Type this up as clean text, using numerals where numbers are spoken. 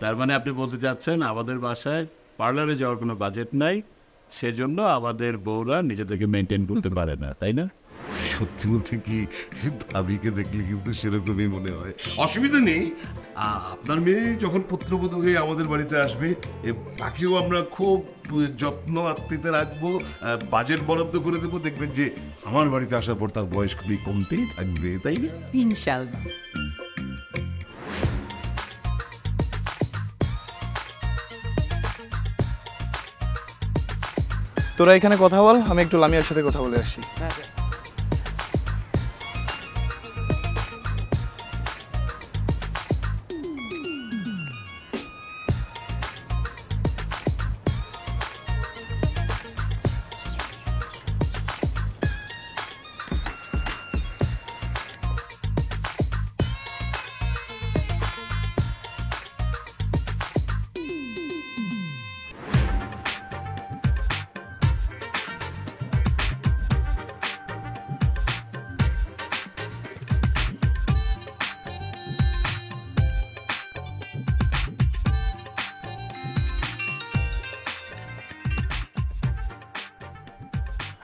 তার মানে আপনি বলতে চাচ্ছেন আমাদের বাসায় পার্লারে যাওয়ার কোনো বাজেট নাই, সেজন্য আমাদের বউরা নিজেদেরকে মেনটেন করতে পারে না, তাই না? সত্যি বলতে কি, ভাবিকে দেখলে কিন্তু সেরকমই মনে হয়। অসুবিধা নেই, আপনার মেয়ে যখন পুত্রবধূ হয়ে আমাদের বাড়িতে আসবে, তাকেও আমরা খুব যত্ন আত্মীয়তে রাখবো, বাজেট বরাদ্দ করে দেবো। দেখবেন যে আমার বাড়িতে আসার পর তার বয়স খুবই কমতেই থাকবে, তাই না? ইনশাআল্লাহ। তোরা এখানে কথা বল, আমি একটু লামিয়ার সাথে কথা বলে আসি।